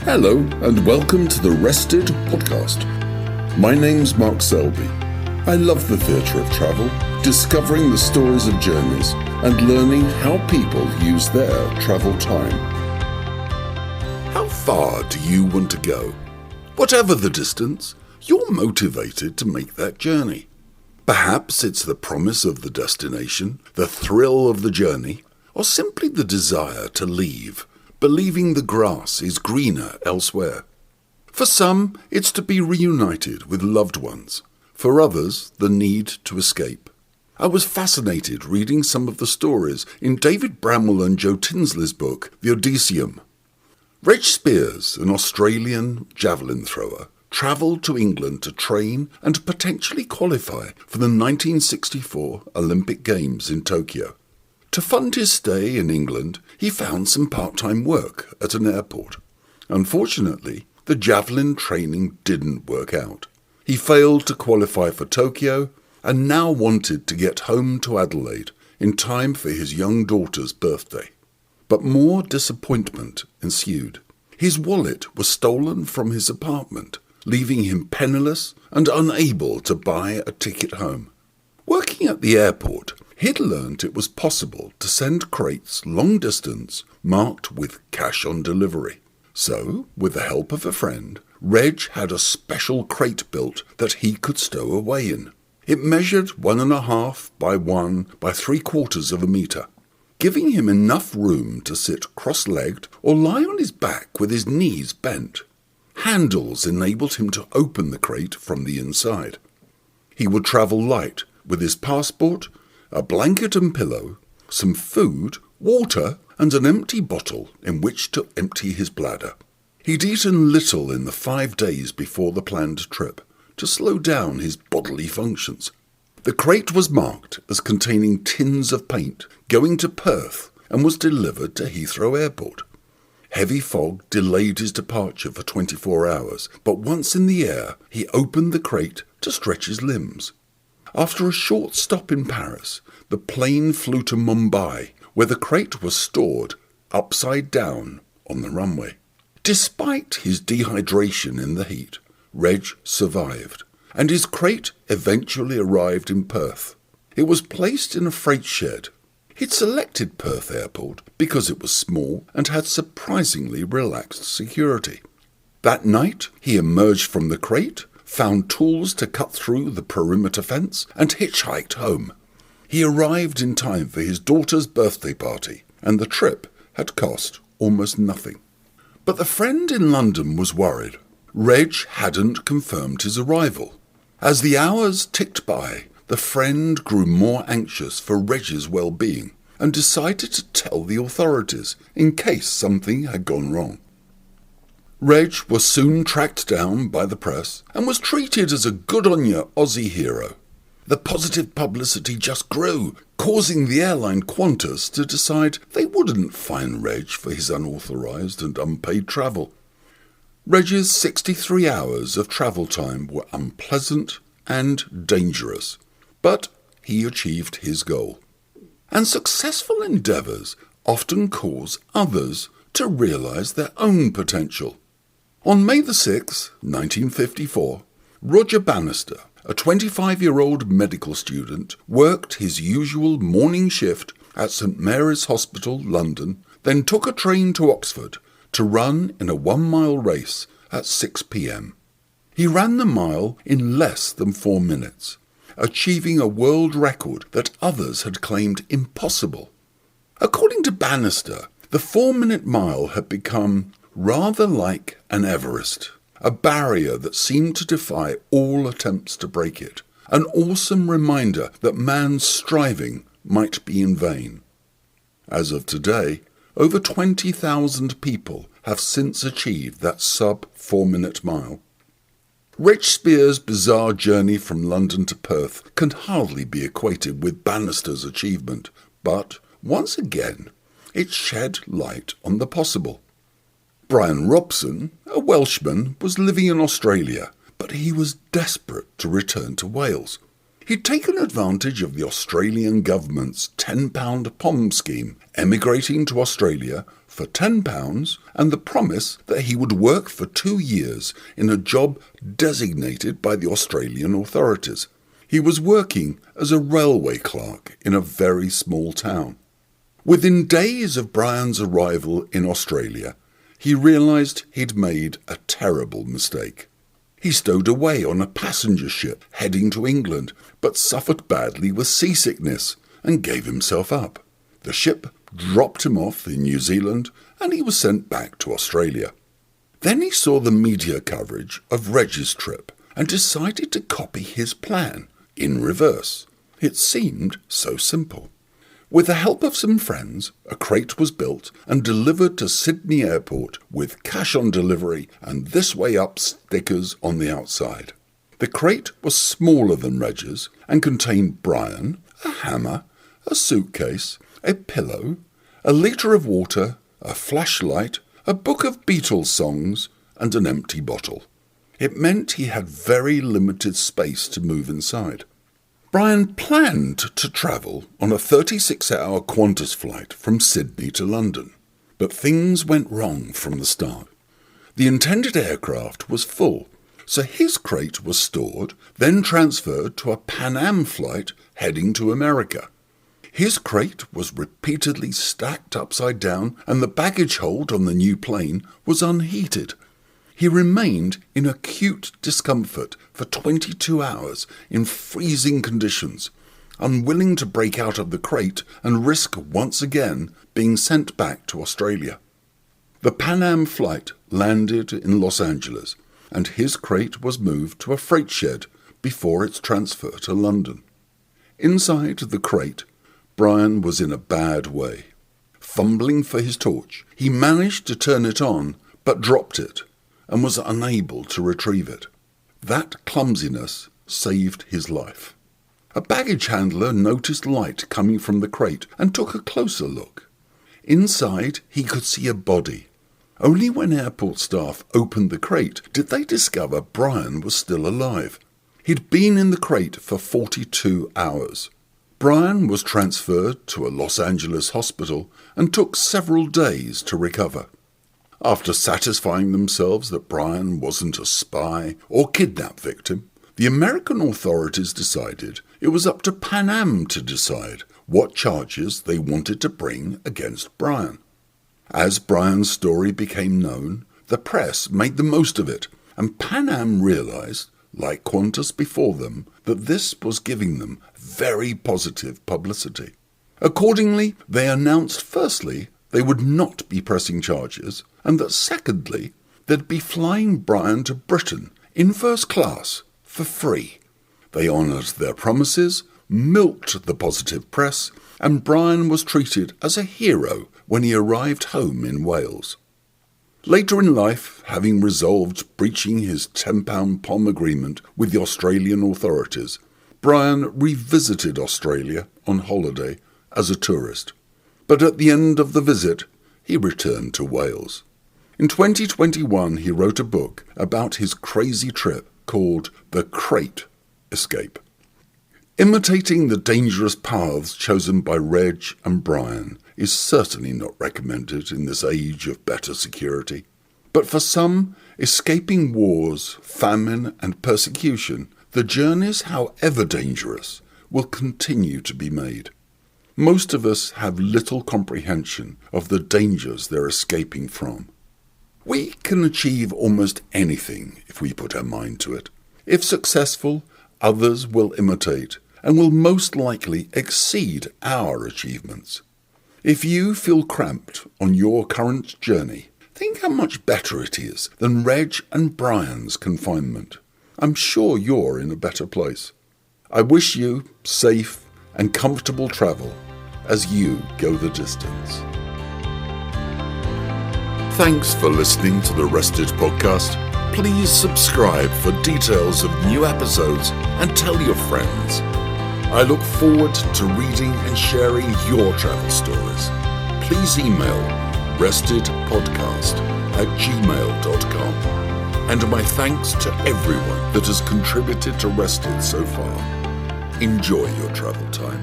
Hello and welcome to the Rested podcast. My name's Mark Selby. I love the theatre of travel, discovering the stories of journeys and learning how people use their travel time. How far do you want to go? Whatever the distance, you're motivated to make that journey. Perhaps it's the promise of the destination, the thrill of the journey, or simply the desire to leave, believing the grass is greener elsewhere. For some, it's to be reunited with loved ones. For others, the need to escape. I was fascinated reading some of the stories in David Bramwell and Joe Tinsley's book, The Odysseum. Reg Spears, an Australian javelin thrower, travelled to England to train and potentially qualify for the 1964 Olympic Games in Tokyo. To fund his stay in England, he found some part-time work at an airport. Unfortunately, the javelin training didn't work out. He failed to qualify for Tokyo and now wanted to get home to Adelaide in time for his young daughter's birthday. But more disappointment ensued. His wallet was stolen from his apartment, leaving him penniless and unable to buy a ticket home. Working at the airport, he'd learnt it was possible to send crates long distance marked with cash on delivery. So, with the help of a friend, Reg had a special crate built that he could stow away in. It measured 1.5 by 1 by 3/4 of a metre, giving him enough room to sit cross-legged or lie on his back with his knees bent. Handles enabled him to open the crate from the inside. He would travel light with his passport, a blanket and pillow, some food, water, and an empty bottle in which to empty his bladder. He'd eaten little in the 5 days before the planned trip, to slow down his bodily functions. The crate was marked as containing tins of paint, going to Perth, and was delivered to Heathrow Airport. Heavy fog delayed his departure for 24 hours, but once in the air, he opened the crate to stretch his limbs. After a short stop in Paris, the plane flew to Mumbai, where the crate was stored upside down on the runway. Despite his dehydration in the heat, Reg survived, and his crate eventually arrived in Perth. It was placed in a freight shed. He'd selected Perth Airport because it was small and had surprisingly relaxed security. That night, he emerged from the crate, found tools to cut through the perimeter fence, and hitchhiked home. He arrived in time for his daughter's birthday party, and the trip had cost almost nothing. But the friend in London was worried. Reg hadn't confirmed his arrival. As the hours ticked by, the friend grew more anxious for Reg's well-being and decided to tell the authorities in case something had gone wrong. Reg was soon tracked down by the press and was treated as a good-on-ya Aussie hero. The positive publicity just grew, causing the airline Qantas to decide they wouldn't fine Reg for his unauthorised and unpaid travel. Reg's 63 hours of travel time were unpleasant and dangerous, but he achieved his goal. And successful endeavours often cause others to realise their own potential. On May the 6th, 1954, Roger Bannister, a 25-year-old medical student, worked his usual morning shift at St Mary's Hospital, London, then took a train to Oxford to run in a 1-mile race at 6 p.m. He ran the mile in less than 4 minutes, achieving a world record that others had claimed impossible. According to Bannister, the 4-minute mile had become rather like an Everest, a barrier that seemed to defy all attempts to break it, an awesome reminder that man's striving might be in vain. As of today, over 20,000 people have since achieved that sub-4-minute mile. Reg Spears' bizarre journey from London to Perth can hardly be equated with Bannister's achievement, but, once again, it shed light on the possible. Brian Robson, a Welshman, was living in Australia, but he was desperate to return to Wales. He'd taken advantage of the Australian government's £10 POM scheme, emigrating to Australia for £10 and the promise that he would work for 2 years in a job designated by the Australian authorities. He was working as a railway clerk in a very small town. Within days of Brian's arrival in Australia, he realised he'd made a terrible mistake. He stowed away on a passenger ship heading to England, but suffered badly with seasickness and gave himself up. The ship dropped him off in New Zealand and he was sent back to Australia. Then he saw the media coverage of Reg's trip and decided to copy his plan in reverse. It seemed so simple. With the help of some friends, a crate was built and delivered to Sydney Airport with cash on delivery and "This Way Up" stickers on the outside. The crate was smaller than Reg's and contained Brian, a hammer, a suitcase, a pillow, a litre of water, a flashlight, a book of Beatles songs, and an empty bottle. It meant he had very limited space to move inside. Brian planned to travel on a 36-hour Qantas flight from Sydney to London, but things went wrong from the start. The intended aircraft was full, so his crate was stored, then transferred to a Pan Am flight heading to America. His crate was repeatedly stacked upside down, and the baggage hold on the new plane was unheated. He remained in acute discomfort for 22 hours in freezing conditions, unwilling to break out of the crate and risk once again being sent back to Australia. The Pan Am flight landed in Los Angeles, and his crate was moved to a freight shed before its transfer to London. Inside the crate, Brian was in a bad way. Fumbling for his torch, he managed to turn it on, but dropped it and was unable to retrieve it. That clumsiness saved his life. A baggage handler noticed light coming from the crate and took a closer look. Inside, he could see a body. Only when airport staff opened the crate did they discover Brian was still alive. He'd been in the crate for 42 hours. Brian was transferred to a Los Angeles hospital and took several days to recover. After satisfying themselves that Brian wasn't a spy or kidnap victim, the American authorities decided it was up to Pan Am to decide what charges they wanted to bring against Brian. As Brian's story became known, the press made the most of it, and Pan Am realized, like Qantas before them, that this was giving them very positive publicity. Accordingly, they announced firstly they would not be pressing charges, and that secondly, they'd be flying Brian to Britain in first class for free. They honoured their promises, milked the positive press, and Brian was treated as a hero when he arrived home in Wales. Later in life, having resolved breaching his £10 POM agreement with the Australian authorities, Brian revisited Australia on holiday as a tourist. But at the end of the visit, he returned to Wales. In 2021, he wrote a book about his crazy trip called The Crate Escape. Imitating the dangerous paths chosen by Reg and Brian is certainly not recommended in this age of better security. But for some, escaping wars, famine and persecution, the journeys, however dangerous, will continue to be made. Most of us have little comprehension of the dangers they're escaping from. We can achieve almost anything if we put our mind to it. If successful, others will imitate and will most likely exceed our achievements. If you feel cramped on your current journey, think how much better it is than Reg and Brian's confinement. I'm sure you're in a better place. I wish you safe and comfortable travel as you go the distance. Thanks for listening to the Rested Podcast. Please subscribe for details of new episodes and tell your friends. I look forward to reading and sharing your travel stories. Please email restedpodcast@gmail.com. And my thanks to everyone that has contributed to Rested so far. Enjoy your travel time.